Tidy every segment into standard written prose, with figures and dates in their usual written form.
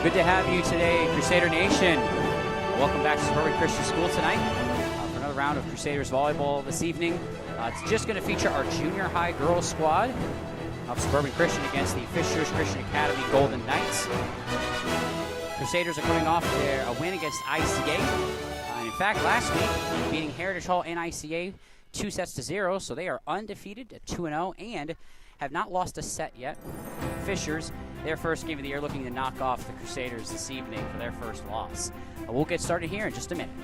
Good to have you today, Crusader Nation. Welcome back to Suburban Christian School tonight for another round of Crusaders Volleyball this evening. It's just going to feature our junior high girls squad of Suburban Christian against the Fishers Christian Academy Golden Knights. Crusaders are coming off a win against ICA. And in fact, last week, beating Heritage Hall and ICA 2-0, so they are undefeated at 2-0 and have not lost a set yet. Fishers, their first game of the year, looking to knock off the Crusaders this evening for their first loss. We'll get started here in just a minute.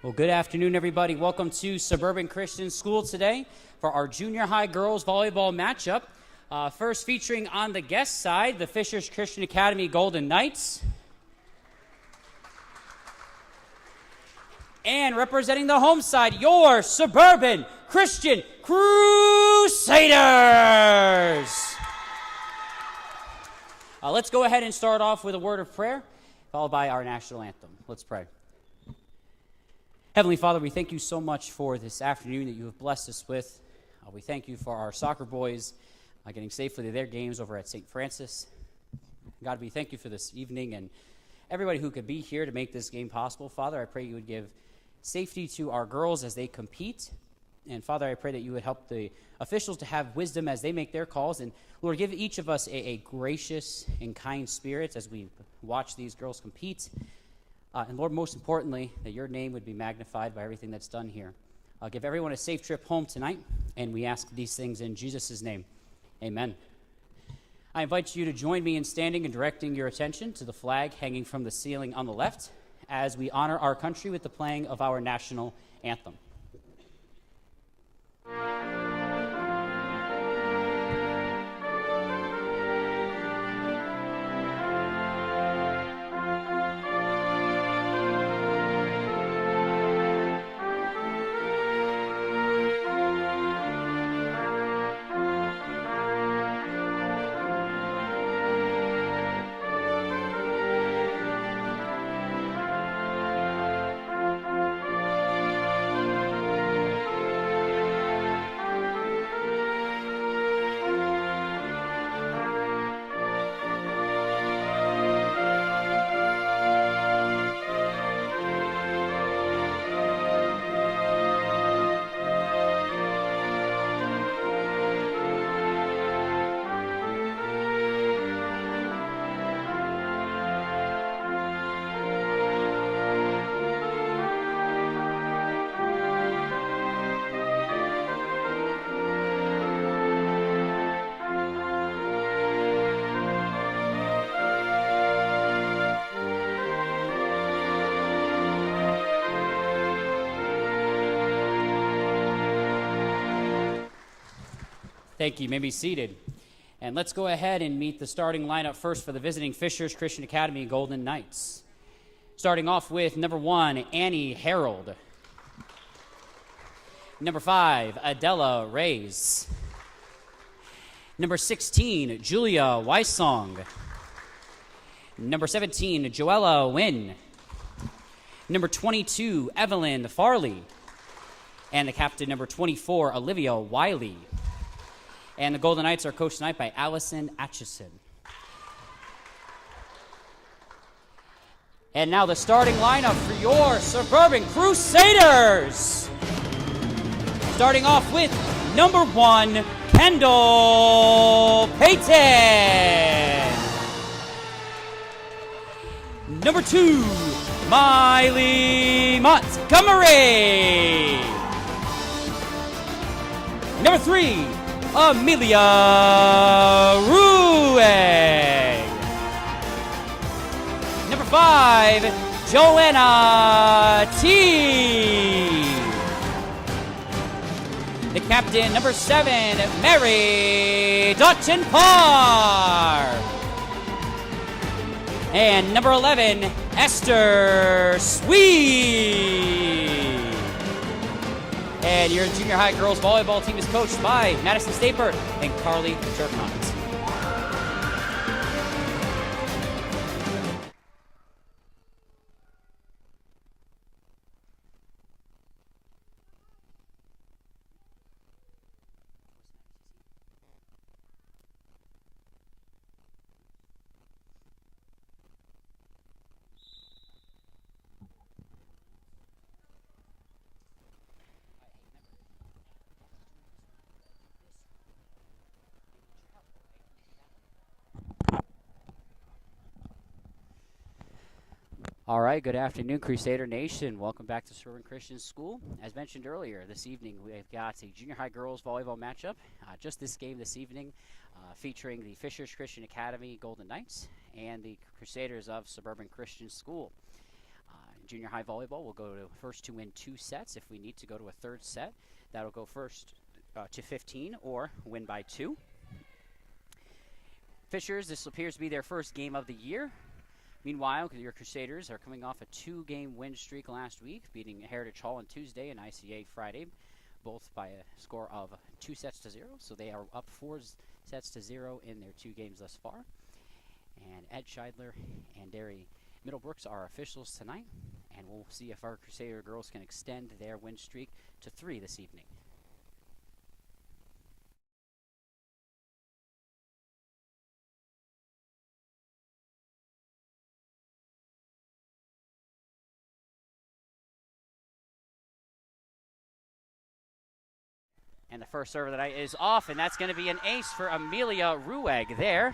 Well, good afternoon, everybody. Welcome to Suburban Christian School today for our junior high girls volleyball matchup. First featuring on the guest side, the Fishers Christian Academy Golden Knights. And representing the home side, your Suburban Christian Crusaders. Let's go ahead and start off with a word of prayer, followed by our national anthem. Let's pray. Heavenly Father, we thank you so much for this afternoon that you have blessed us with. We thank you for our soccer boys getting safely to their games over at St. Francis. God, we thank you for this evening and everybody who could be here to make this game possible. Father, I pray you would give safety to our girls as they compete. And Father, I pray that you would help the officials to have wisdom as they make their calls. And Lord, give each of us a gracious and kind spirit as we watch these girls compete. And Lord, most importantly, that your name would be magnified by everything that's done here. Give everyone a safe trip home tonight, and we ask these things in Jesus' name. Amen. I invite you to join me in standing and directing your attention to the flag hanging from the ceiling on the left as we honor our country with the playing of our national anthem. Thank you. You may be seated. And let's go ahead and meet the starting lineup first for the visiting Fishers Christian Academy Golden Knights. Starting off with number 1, Annie Harold. Number 5, Adela Reyes. Number 16, Julia Weissong. Number 17, Joella Wynn. Number 22, Evelyn Farley. And the captain, number 24, Olivia Wiley. And the Golden Knights are coached tonight by Allison Atchison. And now the starting lineup for your Suburban Crusaders. Starting off with number 1, Kendall Payton. Number 2, Miley Montgomery. Number 3, Amelia Rueg. Number 5, Joanna T. The captain, number 7, Mary Dutton Parr. And number 11, Esther Sweet. And your junior high girls volleyball team is coached by Madison Staper and Carly Turkmont. All right, good afternoon, Crusader Nation. Welcome back to Suburban Christian School. As mentioned earlier, this evening we've got a junior high girls volleyball matchup. Just this game this evening, featuring the Fishers Christian Academy Golden Knights and the Crusaders of Suburban Christian School. Junior high volleyball will go to first to win 2 sets. If we need to go to a third set, that'll go first to 15 or win by 2. Fishers, this appears to be their first game of the year. Meanwhile, your Crusaders are coming off a 2-game win streak last week, beating Heritage Hall on Tuesday and ICA Friday, both by a score of 2-0. So they are up 4-0 in their 2 games thus far. And Ed Scheidler and Derry Middlebrooks are officials tonight, and we'll see if our Crusader girls can extend their win streak to 3 this evening. And the first serve of the night is off, and that's going to be an ace for Amelia Rueg there.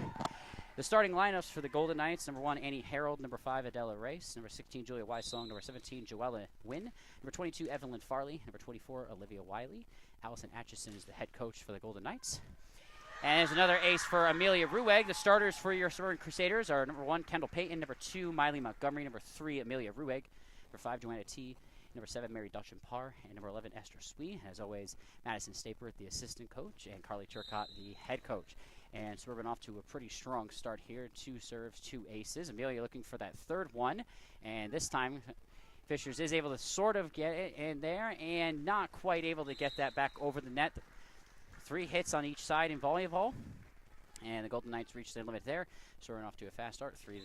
The starting lineups for the Golden Knights: number 1, Annie Harold; number 5, Adela Reyes; number 16, Julia Weissong; number 17, Joella Wynn; number 22, Evelyn Farley; number 24, Olivia Wiley. Allison Atchison is the head coach for the Golden Knights. And there's another ace for Amelia Rueg. The starters for your Suburban Crusaders are number 1, Kendall Payton; number 2, Miley Montgomery; number 3, Amelia Rueg; number 5, Joanna T; number 7, Mary Dutton Parr; and number 11, Esther Sweet. As always, Madison Staper, the assistant coach, and Carly Turcott, the head coach. And Suburban off to a pretty strong start here. 2 serves, 2 aces. Amelia looking for that third one. And this time, Fishers is able to sort of get it in there and not quite able to get that back over the net. 3 hits on each side in volleyball. And the Golden Knights reach their limit there. Suburban off to a fast start, 3-0.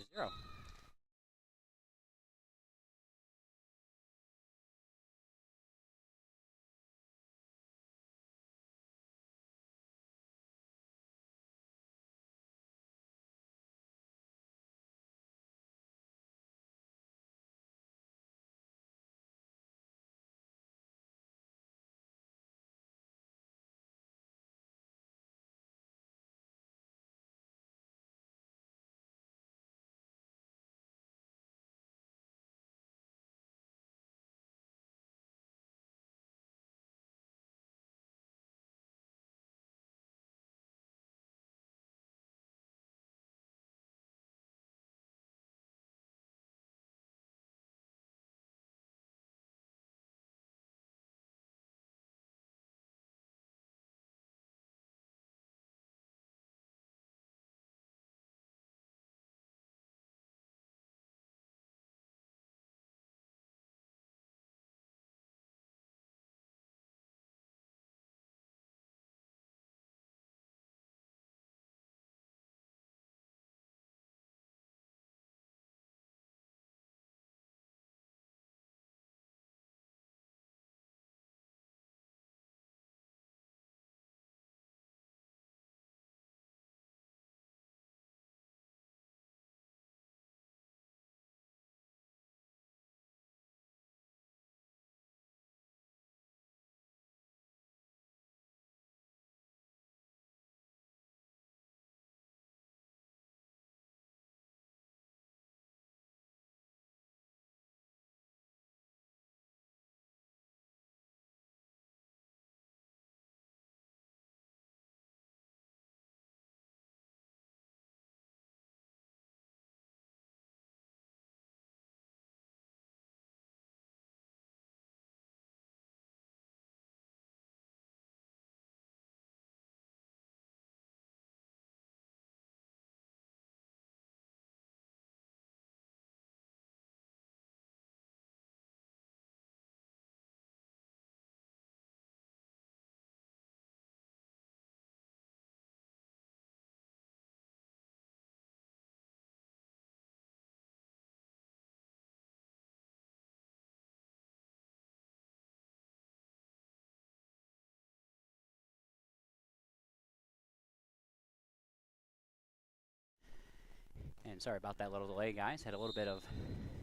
And sorry about that little delay, guys. Had a little bit of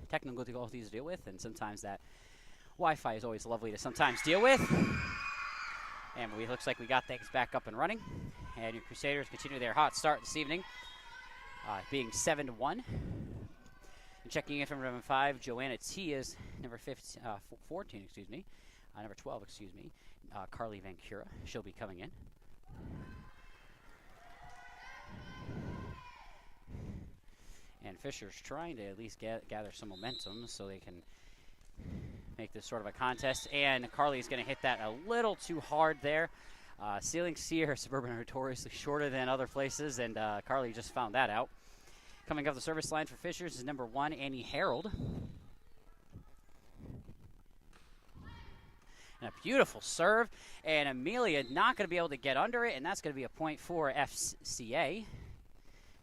technical difficulties to deal with, and sometimes that Wi-Fi is always lovely to sometimes deal with. And it looks like we got things back up and running. And your Crusaders continue their hot start this evening, being 7-1. And checking in from number 5, Joanna T is number 14, excuse me. Number 12, excuse me. Carly Van Cura. She'll be coming in. And Fisher's trying to at least gather some momentum so they can make this sort of a contest. And Carly's going to hit that a little too hard there. Ceiling Sear, Suburban are notoriously shorter than other places, and Carly just found that out. Coming up the service line for Fishers is number 1, Annie Harold. And a beautiful serve. And Amelia not going to be able to get under it, and that's going to be a point for FCA.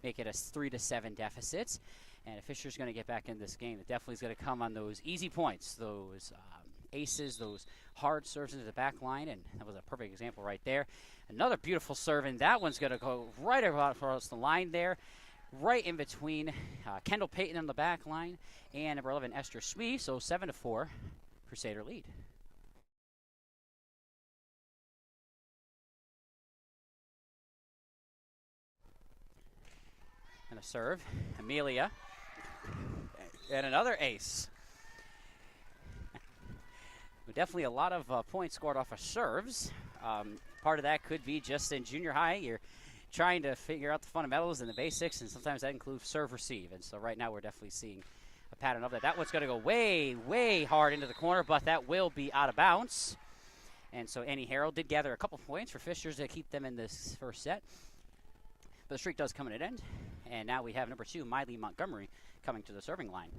Make it a 3-7 deficit. And if Fisher's going to get back in this game, it definitely is going to come on those easy points, those aces, those hard serves into the back line, and that was a perfect example right there. Another beautiful serve, and that one's going to go right across the line there, right in between Kendall Payton on the back line and number 11, Esther Swee. So 7-4, Crusader lead. And a serve, Amelia, and another ace. Definitely a lot of points scored off of serves. Part of that could be just in junior high, you're trying to figure out the fundamentals and the basics, and sometimes that includes serve receive. And so right now we're definitely seeing a pattern of that. That one's going to go way, way hard into the corner, but that will be out of bounds. And so Annie Harold did gather a couple points for Fishers to keep them in this first set. But the streak does come at an end. And now we have number 2, Miley Montgomery, coming to the serving line.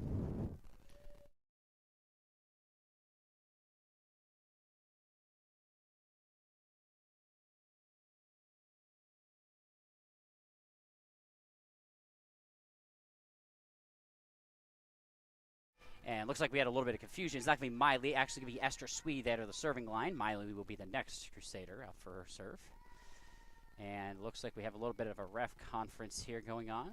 And looks like we had a little bit of confusion. It's not going to be Miley. Actually going to be Esther Swee there to the serving line. Miley will be the next Crusader up for her serve. And looks like we have a little bit of a ref conference here going on,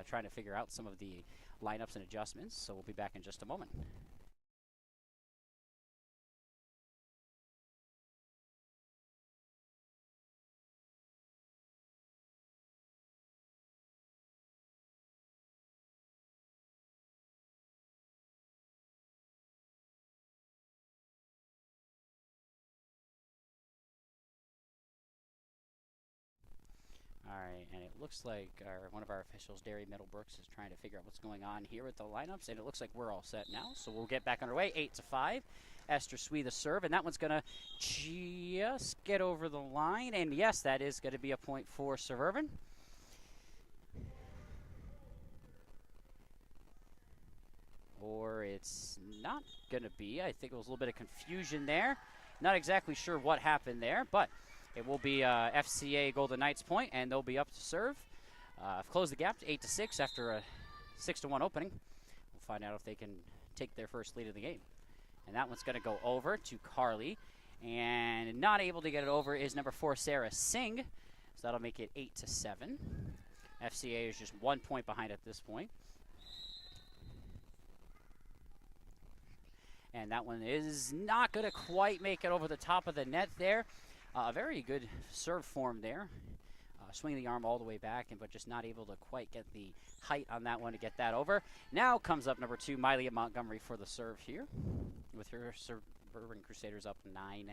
trying to figure out some of the lineups and adjustments. So we'll be back in just a moment. All right, and it looks like one of our officials, Derry Middlebrooks, is trying to figure out what's going on here with the lineups, and it looks like we're all set now. So we'll get back underway, 8-5. Esther Swee the serve, and that one's going to just get over the line. And yes, that is going to be a point for Suburban. Or it's not going to be. I think it was a little bit of confusion there. Not exactly sure what happened there, but it will be FCA Golden Knights point, and they'll be up to serve. I've closed the gap to 8-6 after a 6-1 opening. We'll find out if they can take their first lead of the game. And that one's going to go over to Carly. And not able to get it over is number 4, Sarah Singh. So that'll make it 8-7. FCA is just 1 point behind at this point. And that one is not going to quite make it over the top of the net there. A very good serve form there. Swinging the arm all the way back, but just not able to quite get the height on that one to get that over. Now comes up number 2, Miley Montgomery for the serve here, with her Suburban Crusaders up 9-7.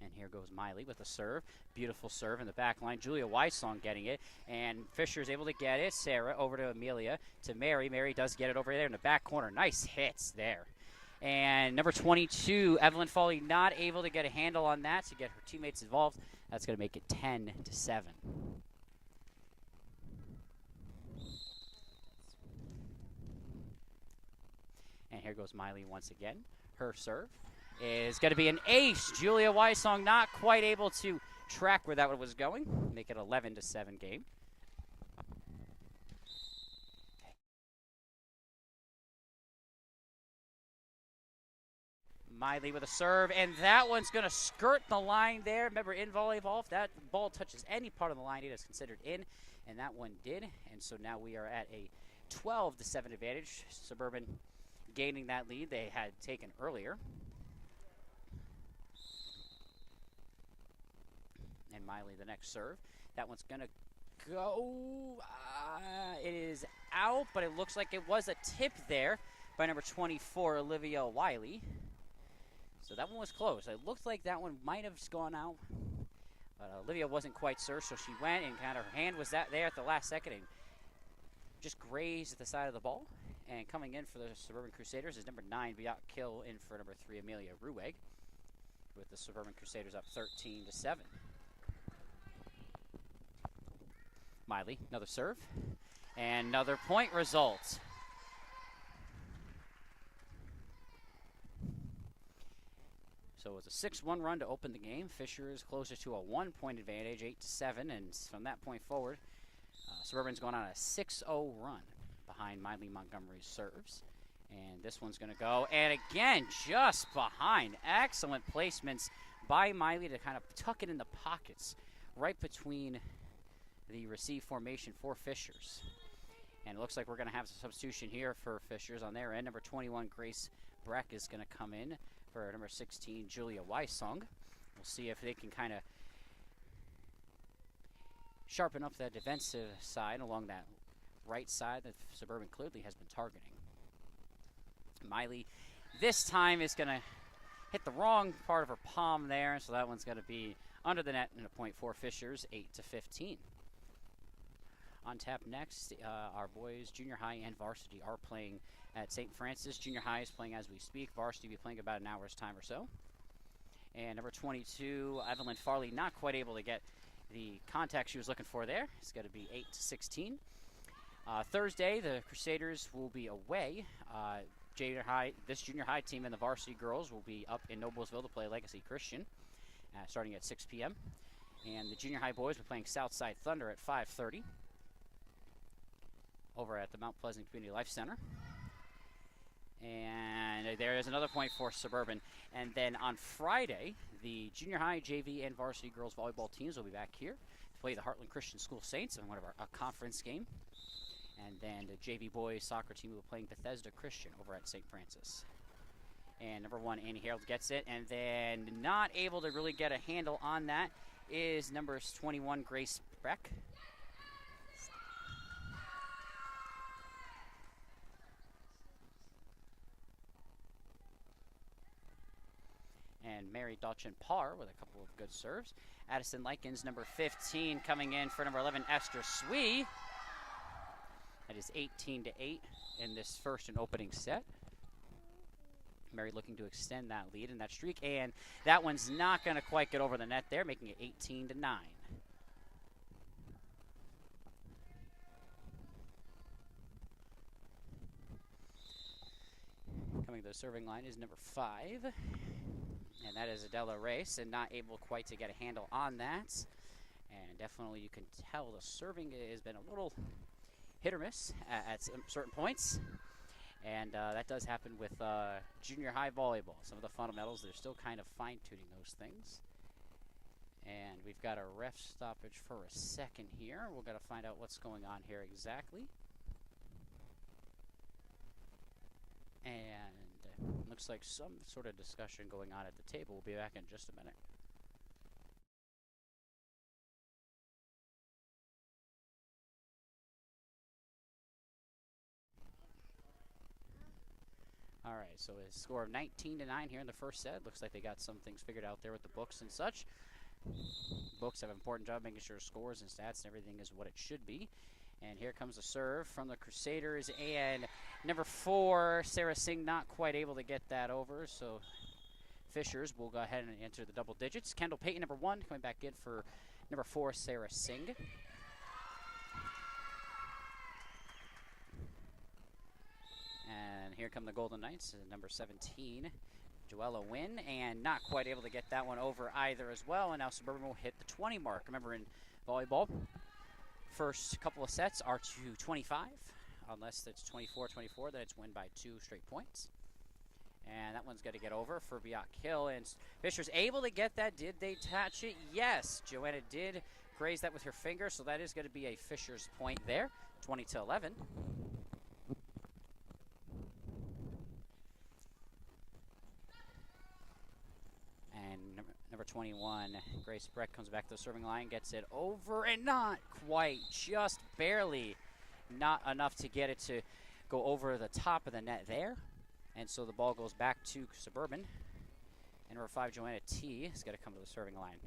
And here goes Miley with the serve. Beautiful serve in the back line. Julia Wysong getting it. And Fisher's able to get it. Sarah over to Amelia. To Mary. Mary does get it over there in the back corner. Nice hits there. And number 22, Evelyn Foley, not able to get a handle on that to get her teammates involved. That's going to make it 10-7. And here goes Miley once again. Her serve is going to be an ace. Julia Wysong not quite able to track where that one was going. Make it 11-7 game. Miley with a serve, and that one's going to skirt the line there. Remember, in volleyball, if that ball touches any part of the line, it is considered in, and that one did. And so now we are at a 12-7 advantage. Suburban gaining that lead they had taken earlier. And Miley the next serve. That one's going to go. It is out, but it looks like it was a tip there by number 24, Olivia Wiley. So that one was close. It looked like that one might have gone out, but Olivia wasn't quite sure, so she went and kind of her hand was there at the last second and just grazed at the side of the ball. And coming in for the Suburban Crusaders is number 9, Biak Kill, in for number 3, Amelia Rueg, with the Suburban Crusaders up 13-7. Miley, another serve, and another point result. So it's a 6-1 run to open the game. Fisher is closer to a 1-point advantage, 8-7, and from that point forward, Suburban's going on a 6-0 run behind Miley Montgomery's serves. And this one's going to go, and again, just behind. Excellent placements by Miley to kind of tuck it in the pockets right between the receive formation for Fishers. And it looks like we're going to have a substitution here for Fishers on their end. Number 21, Grace Breck, is going to come in for number 16, Julia Weissung. We'll see if they can kind of sharpen up that defensive side along that right side that Suburban clearly has been targeting. Miley this time is going to hit the wrong part of her palm there, so that one's going to be under the net and a point for Fishers, 8-15. On tap next, our boys, junior high and varsity, are playing at St. Francis. Junior high is playing as we speak. Varsity will be playing about an hour's time or so. And number 22, Evelyn Farley, not quite able to get the contact she was looking for there. It's going to be 8-16. Thursday, the Crusaders will be away. This junior high team and the varsity girls will be up in Noblesville to play Legacy Christian, starting at 6 p.m. And the junior high boys will be playing Southside Thunder at 5:30 over at the Mount Pleasant Community Life Center. And there is another point for Suburban. And then on Friday, the junior high, JV, and varsity girls volleyball teams will be back here to play the Heartland Christian School Saints in one of our conference game. And then the JV boys soccer team will be playing Bethesda Christian over at St. Francis. And number 1, Annie Harold gets it. And then not able to really get a handle on that is number 21, Grace Breck. And Mary Dotchin-Parr with a couple of good serves. Addison Likens, number 15, coming in for number 11, Esther Swee. That is 18-8 in this first and opening set. Mary looking to extend that lead and that streak, and that one's not going to quite get over the net there, making it 18-9. Coming to the serving line is number 5. And that is Adela Race, and not able quite to get a handle on that. And definitely you can tell the serving has been a little hit or miss at some certain points. And that does happen with junior high volleyball. Some of the fundamentals, they're still kind of fine-tuning those things. And we've got a ref stoppage for a second here. We're going to find out what's going on here exactly. And looks like some sort of discussion going on at the table. We'll be back in just a minute. All right, so a score of 19-9 here in the first set. Looks like they got some things figured out there with the books and such. Books have an important job making sure scores and stats and everything is what it should be. And here comes a serve from the Crusaders, and number 4, Sarah Singh, not quite able to get that over, so Fishers will go ahead and enter the double digits. Kendall Payton, number 1, coming back in for number 4, Sarah Singh. And here come the Golden Knights, number 17, Joella Wynn, and not quite able to get that one over either as well, and now Suburban will hit the 20 mark. Remember, in volleyball, first couple of sets are to 25, unless it's 24-24, then it's win by 2 straight points. And that one's going to get over for Biak Hill. And Fisher's able to get that. Did they touch it? Yes. Joanna did graze that with her finger, so that is going to be a Fisher's point there, 20-11. And number 21, Grace Breck, comes back to the serving line, gets it over, and not quite, just barely, not enough to get it to go over the top of the net there. And so the ball goes back to Suburban. And number 5, Joanna T, is going to come to the serving line.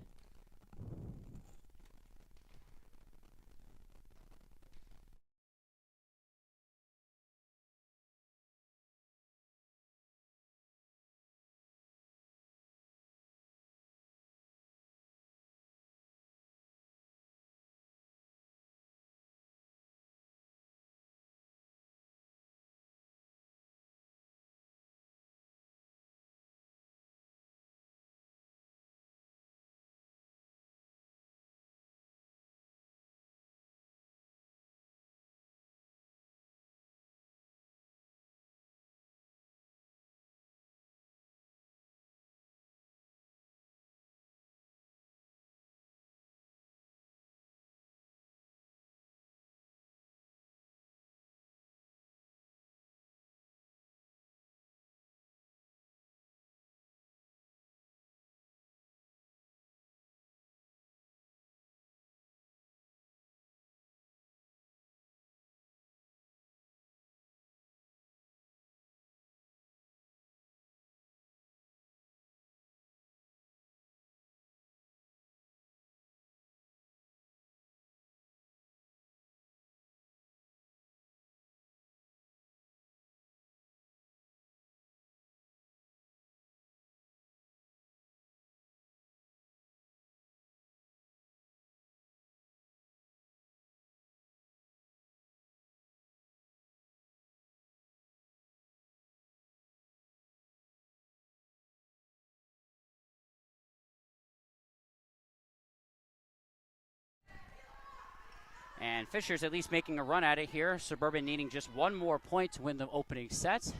And Fisher's at least making a run at it here. Suburban needing just one more point to win the opening set.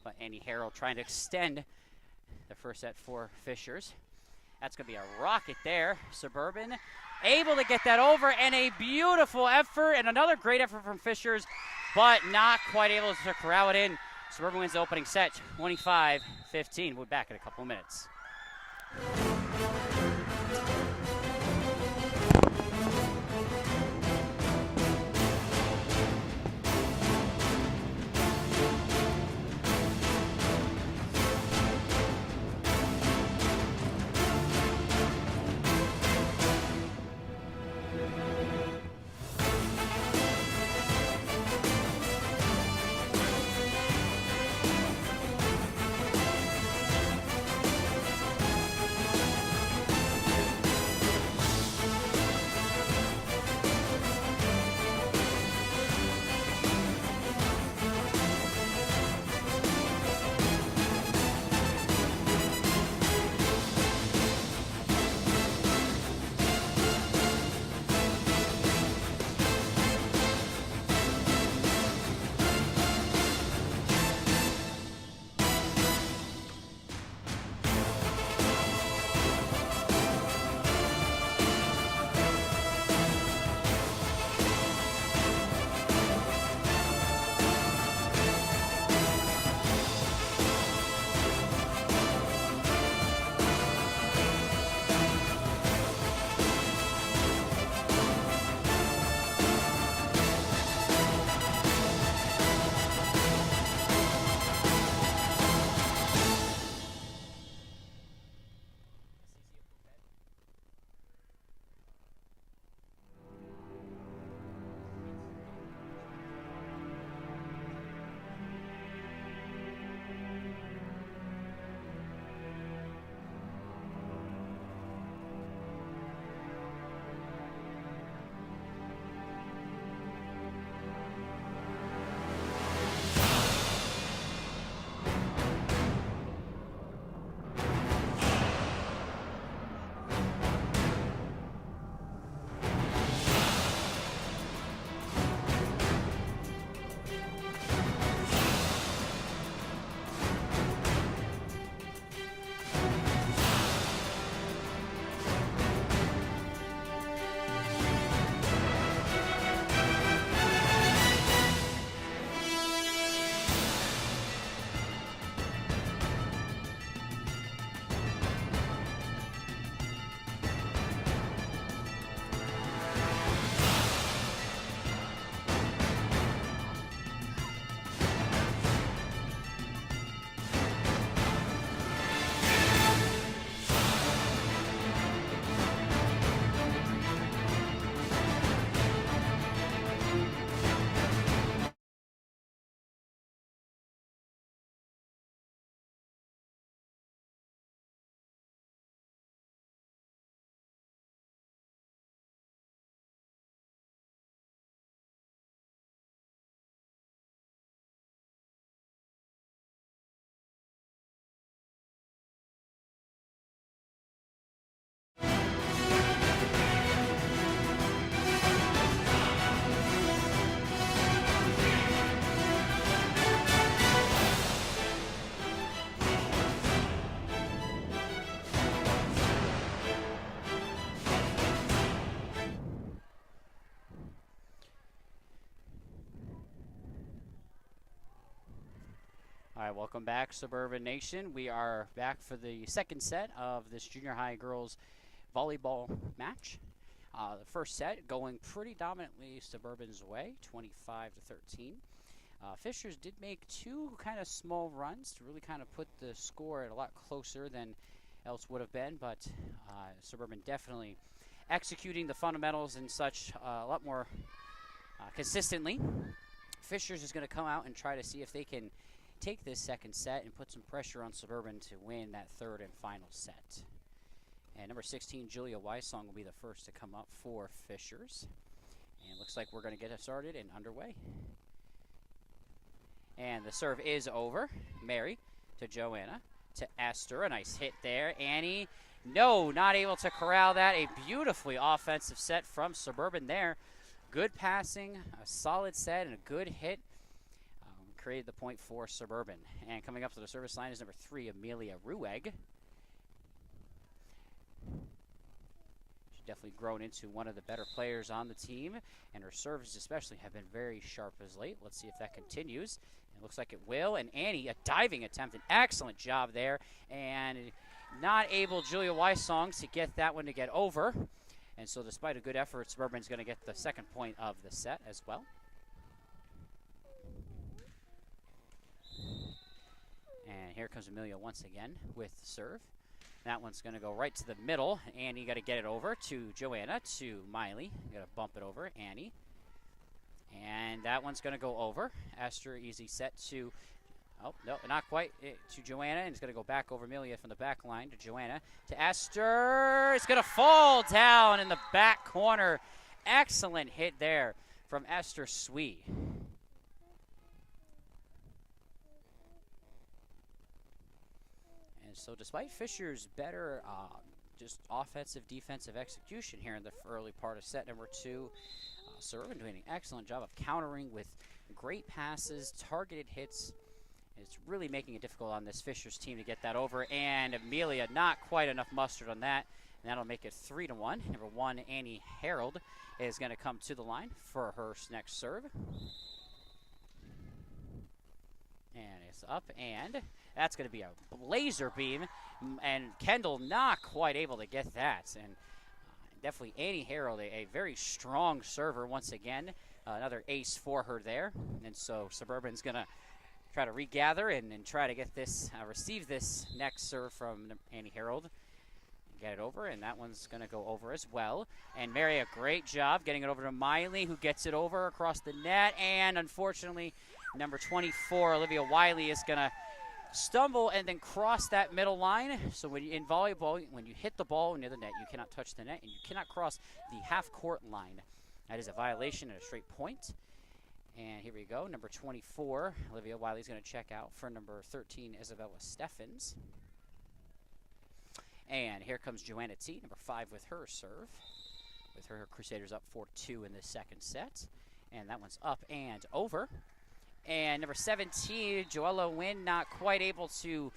But Annie Harrell trying to extend the first set for Fisher's. That's going to be a rocket there. Suburban able to get that over, and a beautiful effort, and another great effort from Fisher's, but not quite able to corral it in. Suburban wins the opening set, 25-15. We'll be back in a couple of minutes. All right, welcome back, Suburban Nation. We are back for the second set of this junior high girls volleyball match. The first set going pretty dominantly Suburban's way, 25-13. Fishers did make two kind of small runs to really kind of put the score at a lot closer than else would have been, but Suburban definitely executing the fundamentals and such a lot more consistently. Fishers is going to come out and try to see if they can take this second set and put some pressure on Suburban to win that third and final set. And number 16, Julia Wysong, will be the first to come up for Fishers. And looks like we're going to get it started and underway. And the serve is over. Mary to Joanna to Esther. A nice hit there. Annie, no, not able to corral that. A beautifully offensive set from Suburban there. Good passing, a solid set, and a good hit. Created the point for Suburban. And coming up to the service line is number 3, Amelia Rueg. She's definitely grown into one of the better players on the team, and her serves especially have been very sharp as late. Let's see if that continues. It looks like it will. And Annie, a diving attempt, an excellent job there. And not able, Julia Wysong, to get that one to get over. And so despite a good effort, Suburban's going to get the second point of the set as well. And here comes Amelia once again with the serve. That one's going to go right to the middle. Annie got to get it over to Joanna, to Miley. Got to bump it over, Annie. And that one's going to go over. Esther, easy set to, oh, no, not quite, to Joanna. And it's going to go back over Amelia from the back line to Joanna. To Esther. It's going to fall down in the back corner. Excellent hit there from Esther Swee. So despite Fisher's better just offensive, defensive execution here in the early part of set number 2, Suburban doing an excellent job of countering with great passes, targeted hits. It's really making it difficult on this Fisher's team to get that over. And Amelia, not quite enough mustard on that. And that'll make it 3-1. Number 1, Annie Harold, is going to come to the line for her next serve. And it's up, and that's going to be a laser beam, and Kendall not quite able to get that. And definitely Annie Harold, a very strong server once again. Another ace for her there. And so Suburban's going to try to regather and try to get this, receive this next serve from Annie Harold. Get it over, and that one's going to go over as well. And Mary, a great job getting it over to Miley, who gets it over across the net. And unfortunately, number 24, Olivia Wiley, is going to stumble and then cross that middle line. So when you, in volleyball, when you hit the ball near the net, you cannot touch the net, and you cannot cross the half-court line. That is a violation and a straight point. And here we go. Number 24, Olivia Wiley, is going to check out for number 13, Isabella Steffens. And here comes Joanna T, number 5, with her serve. With her Crusaders up 4-2 in the second set. And that one's up and over. And number 17, Joella Wynn, not quite able to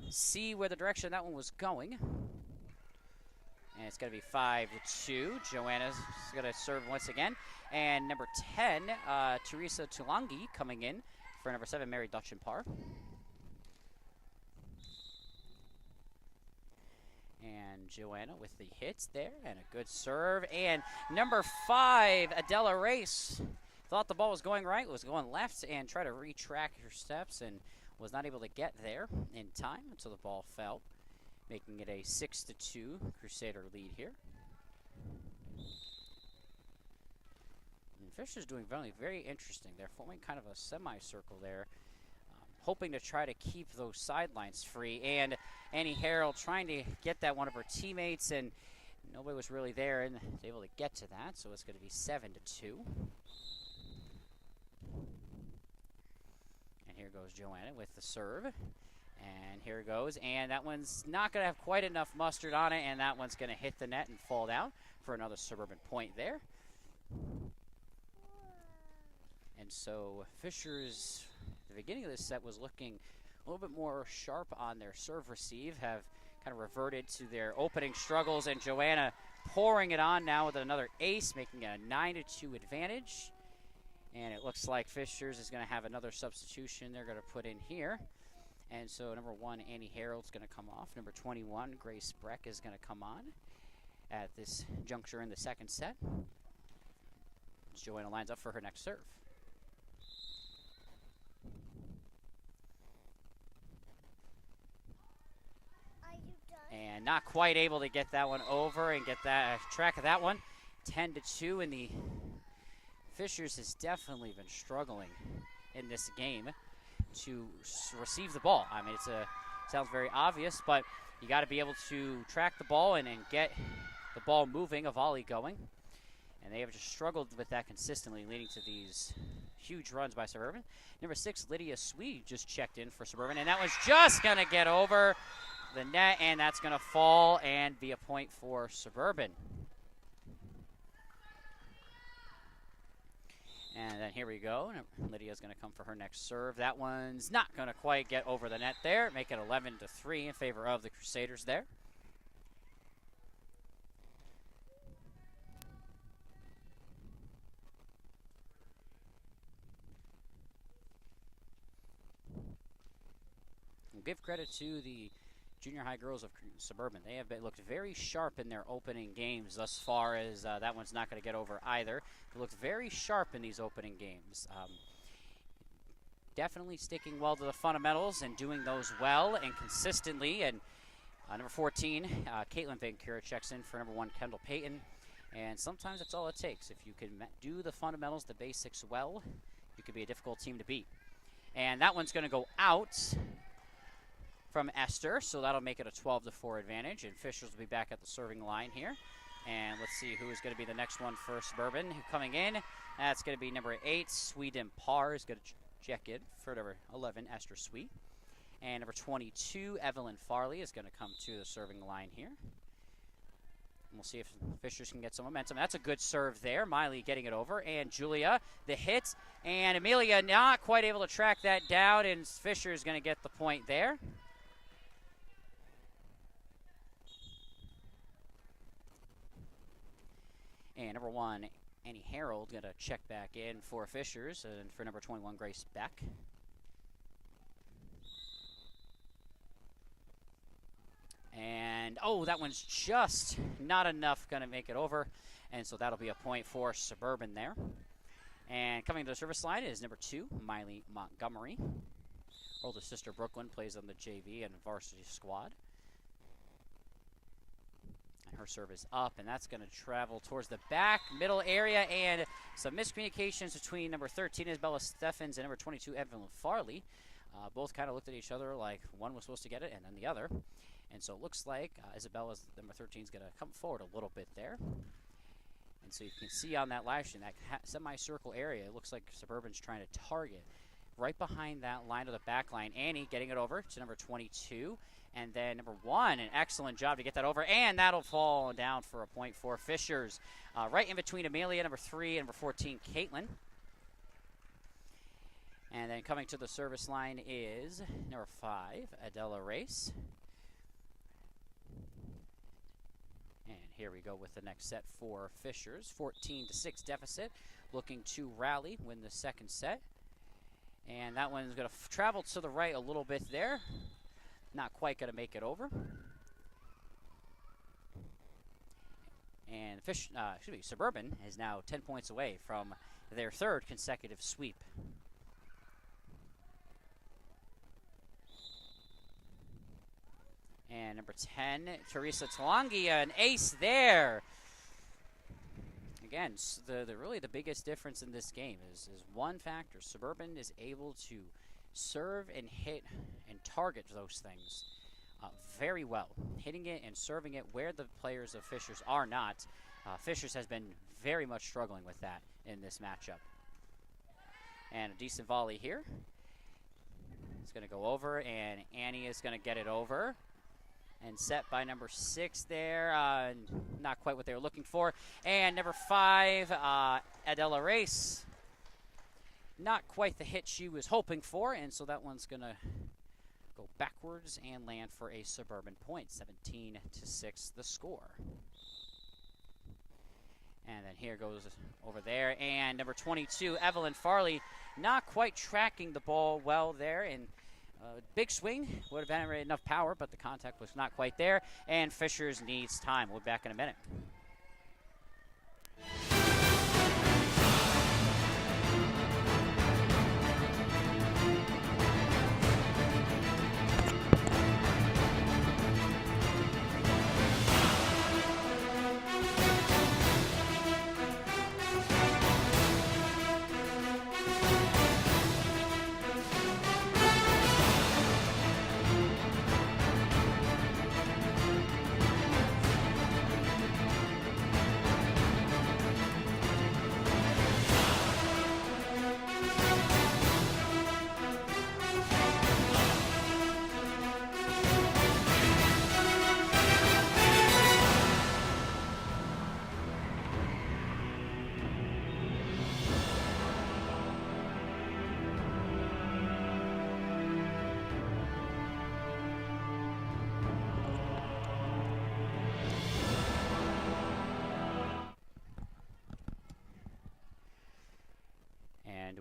see where the direction that one was going. And it's going to be 5-2. Joanna's going to serve once again. And number 10, Teresa Tulangi, coming in for number 7, Mary Dutchenpar. And Joanna with the hits there, and a good serve. And number 5, Adela Race, thought the ball was going right, was going left, and tried to retract her steps, and was not able to get there in time until the ball fell, making it a 6-2 Crusader lead here. And Fisher's doing very, very interesting. They're forming kind of a semicircle there, hoping to try to keep those sidelines free. And Annie Harold trying to get that one of her teammates, and nobody was really there and was able to get to that, so it's going to be 7-2. And here goes Joanna with the serve. And here it goes, and that one's not going to have quite enough mustard on it, and that one's going to hit the net and fall down for another Suburban point there. And so Fisher's, the beginning of this set was looking a little bit more sharp on their serve receive, have kind of reverted to their opening struggles, and Joanna pouring it on now with another ace, making it a 9-2 advantage. And it looks like Fishers is going to have another substitution they're going to put in here. And so number 1, Annie Harold's going to come off. Number 21, Grace Breck is going to come on at this juncture in the second set. Joanna lines up for her next serve. And not quite able to get that one over and get that track of that one. 10-2 in the Fishers has definitely been struggling in this game to receive the ball. I mean, sounds very obvious, but you got to be able to track the ball and get the ball moving, a volley going. And they have just struggled with that consistently, leading to these huge runs by Suburban. Number 6, Lydia Swede just checked in for Suburban, and that was just going to get over the net, and that's going to fall and be a point for Suburban. And then here we go. Lydia's going to come for her next serve. That one's not going to quite get over the net there. Make it 11-3 in favor of the Crusaders there. We'll give credit to the junior high girls of Suburban. They have looked very sharp in their opening games thus far, as that one's not going to get over either. They looked very sharp in these opening games. Definitely sticking well to the fundamentals and doing those well and consistently. And number 14, Caitlin Vancouver checks in for number 1, Kendall Payton. And sometimes that's all it takes. If you can do the fundamentals, the basics well, you could be a difficult team to beat. And that one's going to go out from Esther, so that'll make it a 12-4 advantage, and Fishers will be back at the serving line here. And let's see who is going to be the next one for Suburban. Coming in, that's going to be number 8, Sweden Parr is going to check in for number 11, Esther Sweet. And number 22, Evelyn Farley is going to come to the serving line here. And we'll see if Fishers can get some momentum. That's a good serve there. Miley getting it over, and Julia, the hit, and Amelia not quite able to track that down, and Fisher is going to get the point there. And number 1, Annie Harold, going to check back in for Fishers, and for number 21, Grace Beck. And, oh, that one's just not enough, going to make it over. And so that'll be a point for Suburban there. And coming to the service line is number 2, Miley Montgomery. Her older sister, Brooklyn, plays on the JV and varsity squad. Her serve is up, and that's going to travel towards the back middle area, and some miscommunications between number 13, Isabella Steffens, and number 22, Evelyn Farley. Both kind of looked at each other like one was supposed to get it and then the other. And so it looks like Isabella's number 13 is going to come forward a little bit there. And so you can see on that live stream, that semicircle area, it looks like Suburban's trying to target right behind that line of the back line. Annie getting it over to number 22. And then number 1, an excellent job to get that over, and that'll fall down for a point for Fishers. Right in between Amelia, number 3, and number 14, Caitlin. And then coming to the service line is number 5, Adela Race. And here we go with the next set for Fishers. 14-6 deficit, looking to rally, win the second set. And that one's going to travel to the right a little bit there. Not quite going to make it over. And Suburban is now 10 points away from their 3rd consecutive sweep. And number 10, Teresa Talangi, an ace there. Again, really the biggest difference in this game is one factor. Suburban is able to serve and hit and target those things very well. Hitting it and serving it where the players of Fishers are not. Fishers has been very much struggling with that in this matchup. And a decent volley here. It's going to go over, and Annie is going to get it over. And set by number 6 there. Not quite what they were looking for. And number 5, Adela Race. Not quite the hit she was hoping for, and so that one's going to go backwards and land for a Suburban point. 17-6 the score. And then here goes over there. And number 22, Evelyn Farley, not quite tracking the ball well there. And big swing, would have generated enough power, but the contact was not quite there. And Fishers needs time. We'll be back in a minute.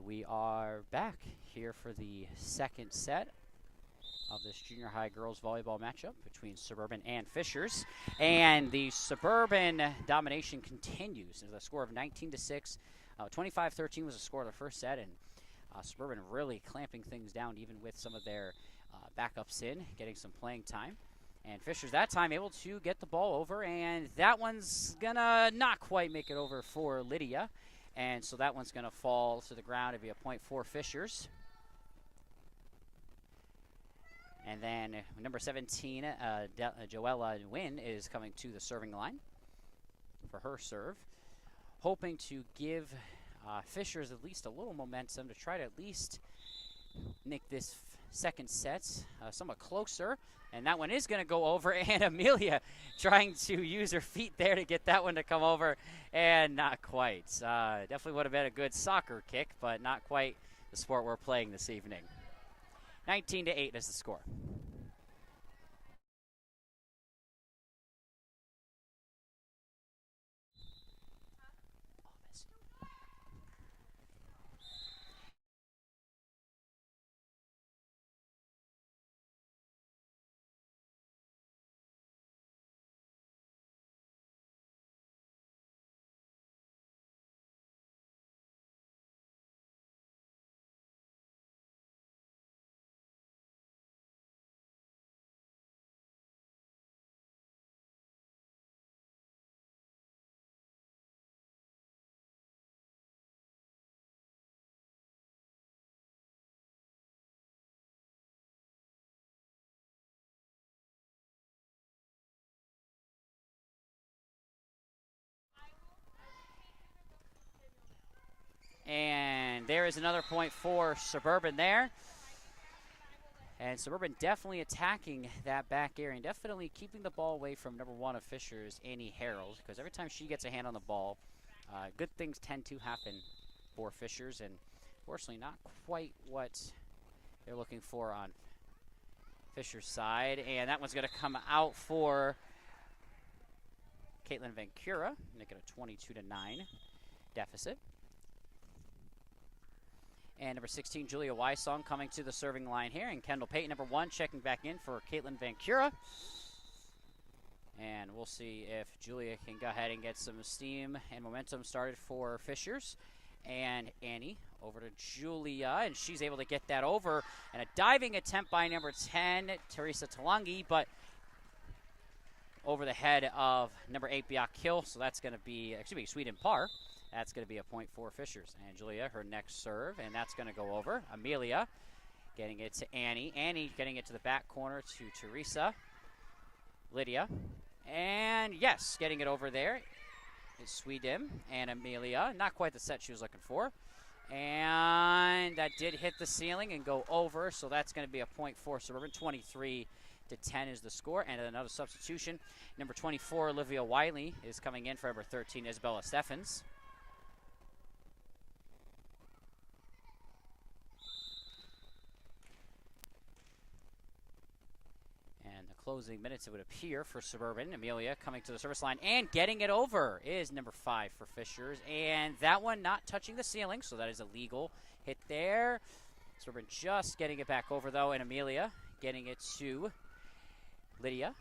We are back here for the second set of this junior high girls volleyball matchup between Suburban and Fishers. And the Suburban domination continues. There's a score of 19-6. 25-13 was the score of the first set, and Suburban really clamping things down even with some of their backups in, getting some playing time. And Fishers that time able to get the ball over, and that one's gonna not quite make it over for Lydia. And so that one's going to fall to the ground. It'll be a point for Fishers. And then number 17, Joella Nguyen, is coming to the serving line for her serve, hoping to give Fishers at least a little momentum to try to at least make this second set somewhat closer. And that one is going to go over, and Amelia trying to use her feet there to get that one to come over, and not quite. Definitely would have been a good soccer kick, but not quite the sport we're playing this evening. 19-8 is the score. And there is another point for Suburban there. And Suburban definitely attacking that back area and definitely keeping the ball away from number 1 of Fishers, Annie Harold, because every time she gets a hand on the ball, good things tend to happen for Fishers, and fortunately not quite what they're looking for on Fishers' side. And that one's going to come out for Caitlin Vancura, making a 22-9 deficit. And number 16, Julia Wysong, coming to the serving line here. And Kendall Payton, number 1, checking back in for Caitlin Vancura. And we'll see if Julia can go ahead and get some steam and momentum started for Fishers. And Annie over to Julia, and she's able to get that over. And a diving attempt by number 10, Teresa Talangi, but over the head of number 8, Biak Hill. So that's going to be, Sweden par. That's going to be a point for Fishers. And Julia, her next serve, and that's going to go over. Amelia getting it to Annie. Annie getting it to the back corner to Teresa. Lydia. And yes, getting it over there is Sweden and Amelia. Not quite the set she was looking for. And that did hit the ceiling and go over. So that's going to be a point for Suburban. 23-10 is the score. And another substitution. Number 24, Olivia Wiley, is coming in for number 13, Isabella Steffens. closing minutes, it would appear, for Suburban. Amelia coming to the service line and getting it over is number 5 for Fishers. And that one not touching the ceiling, so that is a legal hit there. Suburban just getting it back over, though, and Amelia getting it to Lydia.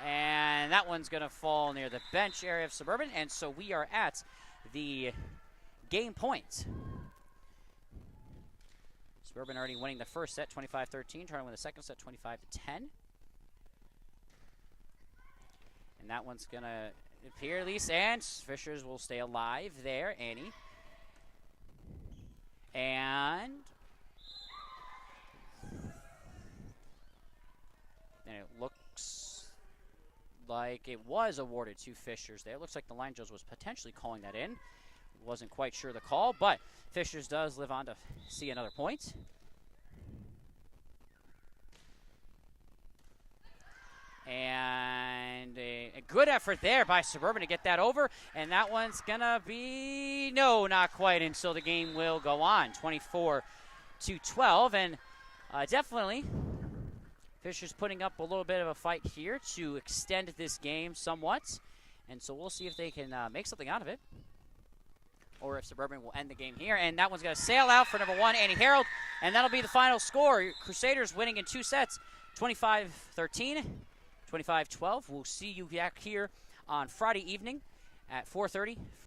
And that one's going to fall near the bench area of Suburban, and so we are at the game point. Suburban already winning the first set, 25-13, trying to win the second set, 25-10. And that one's going to appear at least, and Fishers will stay alive there, Annie. And it looks like it was awarded to Fishers there. It looks like the line judge was potentially calling that in. Wasn't quite sure the call, but Fishers does live on to see another point. And a good effort there by Suburban to get that over. And that one's going to be, no, not quite. And so the game will go on, 24-12. And definitely Fishers putting up a little bit of a fight here to extend this game somewhat. And so we'll see if they can make something out of it, or if Suburban will end the game here. And that one's going to sail out for number 1, Annie Harold. And that'll be the final score. Crusaders winning in 2 sets, 25-13, 25-12. We'll see you back here on Friday evening at 4:30